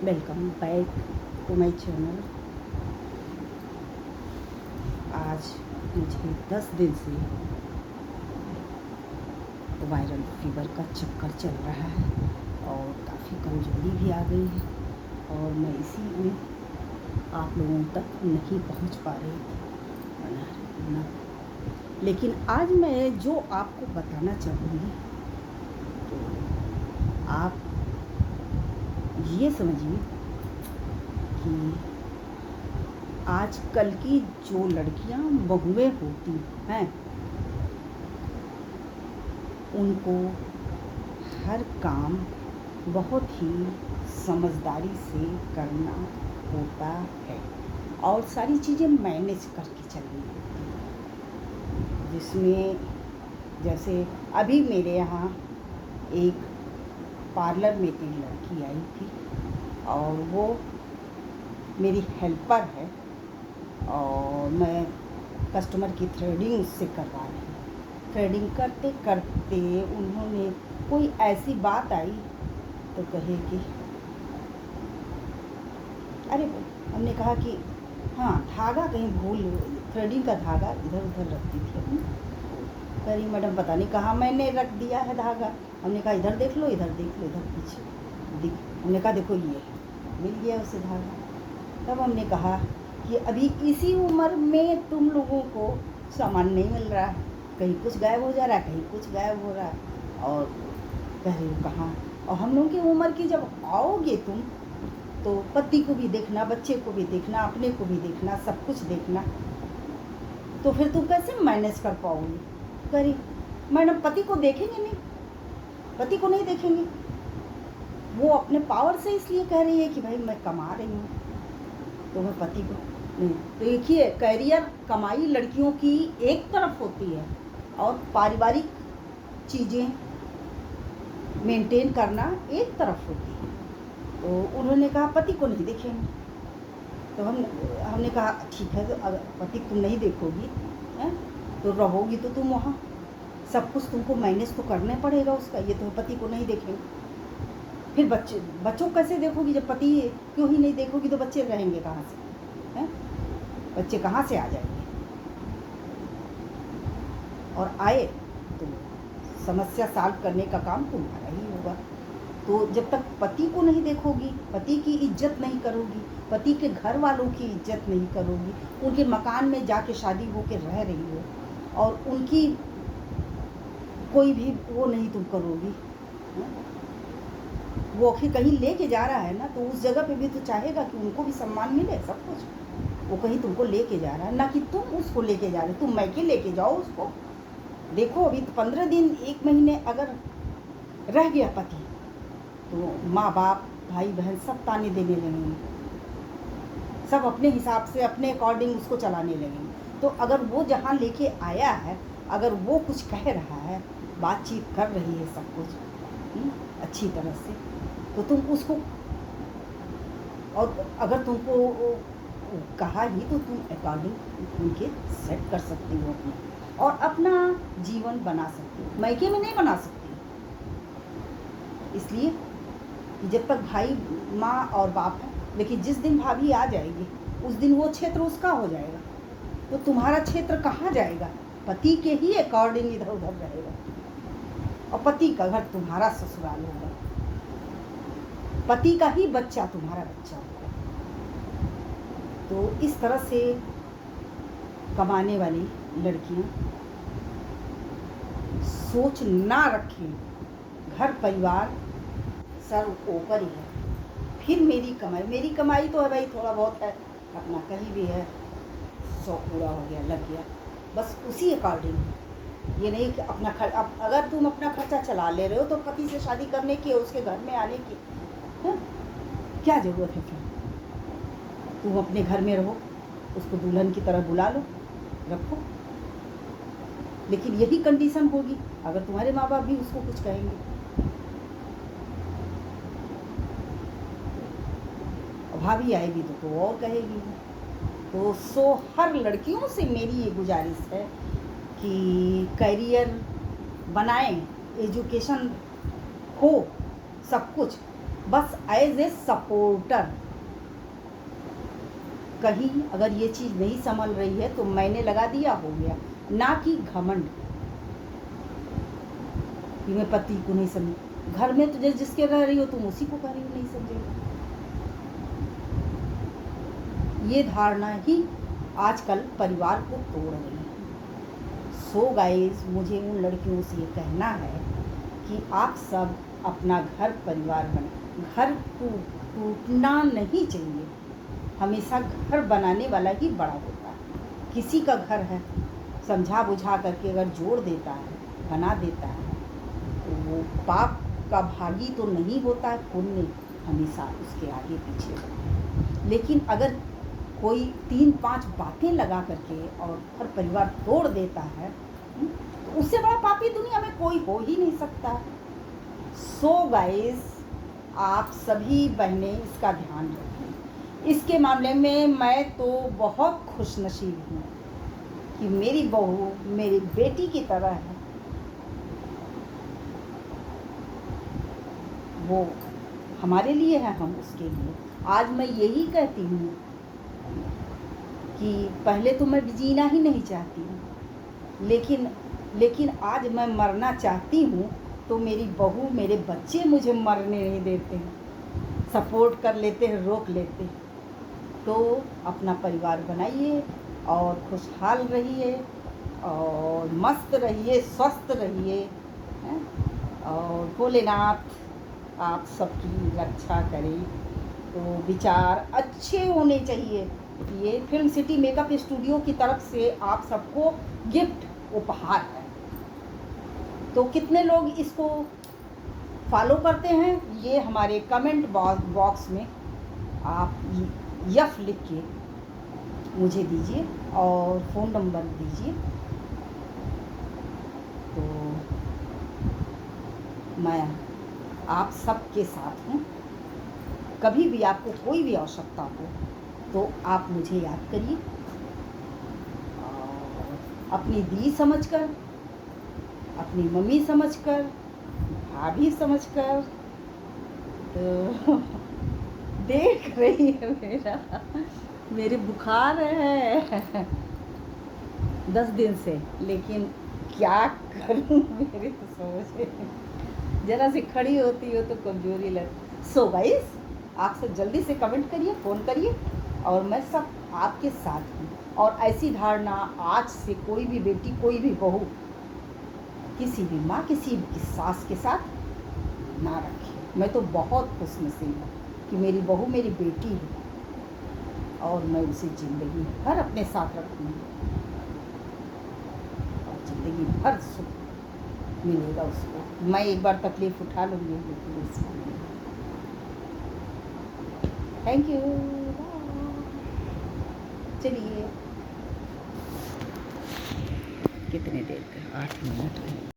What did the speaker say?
Welcome back to my channel. आज मुझे 10 दिन से वायरल फीवर का चक्कर चल रहा है और काफ़ी कमज़ोरी भी आ गई है और मैं इसी में आप लोगों तक नहीं पहुंच पा रही थी। लेकिन आज मैं जो आपको बताना चाहूँगी तो आप ये समझिए कि आजकल की जो लड़कियां बहुएं होती हैं उनको हर काम बहुत ही समझदारी से करना होता है और सारी चीज़ें मैनेज करके चलनी होती हैं। जिसमें जैसे अभी मेरे यहाँ एक पार्लर में एक लड़की आई थी और वो मेरी हेल्पर है और मैं कस्टमर की थ्रेडिंग उससे करवा रही हूँ। थ्रेडिंग करते करते उन्होंने कोई ऐसी बात आई तो कहे कि अरे हमने कहा कि हाँ धागा कहीं भूल, थ्रेडिंग का धागा इधर उधर रखती थी। करी मैडम पता नहीं कहाँ मैंने रख दिया है धागा। हमने कहा इधर देख लो, इधर देख लो, इधर पीछे हमने कहा देखो ये मिल गया उसे धागा। तब हमने कहा कि अभी इसी उम्र में तुम लोगों को सामान नहीं मिल रहा है, कहीं कुछ गायब हो जा रहा है, कहीं कुछ गायब हो रहा है और कह रही हो कहाँ। और हम लोगों की उम्र की जब आओगे तुम तो पति को भी देखना, बच्चे को भी देखना, अपने को भी देखना, सब कुछ देखना, तो फिर तुम कैसे मैनेज कर पाओगी। करी मैडम पति को देखेंगे नहीं, पति को नहीं देखेंगे। वो अपने पावर से इसलिए कह रही है कि भाई मैं कमा रही हूँ तो मैं पति को नहीं। तो देखिए कैरियर कमाई लड़कियों की एक तरफ होती है और पारिवारिक चीज़ें मेंटेन करना एक तरफ होती है। तो उन्होंने कहा पति को नहीं देखेंगे। तो हमने कहा ठीक है, तो अगर पति तुम नहीं देखोगी हैं तो रहोगी तो तुम वहाँ, सब कुछ तुमको मैनेज तो करना पड़ेगा उसका। ये तो पति को नहीं देखेंगे, फिर बच्चों कैसे देखोगी जब पति क्यों ही नहीं देखोगी तो बच्चे रहेंगे कहाँ से हैं? बच्चे कहाँ से आ जाएंगे और आए तो समस्या सॉल्व करने का काम तुम्हारा ही होगा। तो जब तक पति को नहीं देखोगी, पति की इज्जत नहीं करोगी, पति के घर वालों की इज्जत नहीं करोगी, उनके मकान में जाके शादी होकर रह रही हो और उनकी कोई भी वो नहीं तुम करोगी। वो आखिर कहीं लेके जा रहा है ना तो उस जगह पे भी तो चाहेगा कि उनको भी सम्मान मिले, सब कुछ। वो कहीं तुमको लेके जा रहा है ना कि तुम उसको लेके जा रहे हो। तुम मैके लेके जाओ उसको। देखो अभी तो 15 दिन 1 महीने अगर रह गया पति तो माँ बाप भाई बहन सब ताने देने लगेंगे, सब अपने हिसाब से अपने अकॉर्डिंग उसको चलाने लगेंगे। तो अगर वो जहाँ लेके आया है, अगर वो कुछ कह रहा है, बातचीत कर रही है सब कुछ अच्छी तरह से, तो तुम उसको, और अगर तुमको कहा ही तो तुम अकॉर्डिंग उनके सेट कर सकती हो अपना और अपना जीवन बना सकती हो। मैके में नहीं बना सकती, इसलिए जब तक भाई माँ और बाप है, लेकिन जिस दिन भाभी आ जाएगी उस दिन वो क्षेत्र उसका हो जाएगा। तो तुम्हारा क्षेत्र कहाँ जाएगा? पति के ही अकॉर्डिंग इधर उधर रहेगा और पति का घर तुम्हारा ससुराल होगा, पति का ही बच्चा तुम्हारा बच्चा होगा। तो इस तरह से कमाने वाली लड़कियां सोच ना रखें, घर परिवार सर्व ऊपर ही है, फिर मेरी कमाई तो है भाई, थोड़ा बहुत है अपना, कहीं भी है, शौक पूरा हो गया, लग गया, बस उसी अकॉर्डिंग। ये नहीं कि अपना अगर तुम अपना खर्चा चला ले रहे हो तो पति से शादी करने की, उसके घर में आने की है? क्या ज़रूरत है? फिर तुम अपने घर में रहो, उसको दुल्हन की तरह बुला लो, रखो। लेकिन यही कंडीशन होगी अगर तुम्हारे माँ बाप भी उसको कुछ कहेंगे, भाभी आएगी तो और कहेगी। तो हर लड़कियों से मेरी ये गुजारिश है कि करियर बनाएं, एजुकेशन हो, सब कुछ, बस एज ए सपोर्टर। कहीं अगर ये चीज़ नहीं संभल रही है तो मैंने लगा दिया, हो गया, ना कि घमंड कि मैं पति को नहीं समझ। घर में तो जिसके रह रही हो तुम उसी को कह रही हो नहीं समझेगा। ये धारणा ही आजकल परिवार को तोड़ रही है। सो गाइस, मुझे उन लड़कियों से ये कहना है कि आप सब अपना घर परिवार बने। घर टूटना नहीं चाहिए, हमेशा घर बनाने वाला ही बड़ा होता है। किसी का घर है समझा बुझा करके अगर जोड़ देता है, बना देता है, तो वो पाप का भागी तो नहीं होता है, पुण्य हमेशा उसके आगे पीछे होता है। लेकिन अगर कोई 3-5 बातें लगा करके और घर परिवार तोड़ देता है, तो उससे बड़ा पापी दुनिया में कोई हो ही नहीं सकता। सो गाइस, आप सभी बहनें इसका ध्यान रखें। इसके मामले में मैं तो बहुत खुशनसीब हूँ कि मेरी बहू मेरी बेटी की तरह है। वो हमारे लिए है, हम उसके लिए। आज मैं यही कहती हूँ कि पहले तो मैं जीना ही नहीं चाहती हूँ, लेकिन आज मैं मरना चाहती हूँ तो मेरी बहू मेरे बच्चे मुझे मरने नहीं देते हैं, सपोर्ट कर लेते हैं, रोक लेते हैं। तो अपना परिवार बनाइए और खुशहाल रहिए और मस्त रहिए, स्वस्थ रहिए, और भोलेनाथ आप सबकी रक्षा करें। तो विचार अच्छे होने चाहिए। ये फिल्म सिटी मेकअप स्टूडियो की तरफ से आप सबको गिफ्ट उपहार है। तो कितने लोग इसको फॉलो करते हैं, ये हमारे कमेंट बॉक्स में आप यफ लिख के मुझे दीजिए और फ़ोन नंबर दीजिए, तो मैं आप सबके साथ हूँ। कभी भी आपको कोई भी आवश्यकता हो तो आप मुझे याद करिए, और अपनी दी समझकर, अपनी मम्मी समझकर, भाभी समझकर, तो देख रही है मेरे बुखार है 10 दिन से, लेकिन क्या करूं, मेरे तो समझ जरा से खड़ी होती हो तो कमजोरी लग। सो गाइस, आप सब जल्दी से कमेंट करिए, फ़ोन करिए, और मैं सब आपके साथ हूँ। और ऐसी धारणा आज से कोई भी बेटी, कोई भी बहू, किसी भी माँ, किसी भी सास के साथ ना रखे। मैं तो बहुत खुशनसीब हूँ कि मेरी बहू मेरी बेटी है और मैं उसे ज़िंदगी भर अपने साथ रखूँगी और ज़िंदगी भर सुख मिलेगा उसको। मैं एक बार तकलीफ़ उठा लूँगी, लेकिन इसको थैंक यू। चलिए, कितने देर का, 8 मिनट।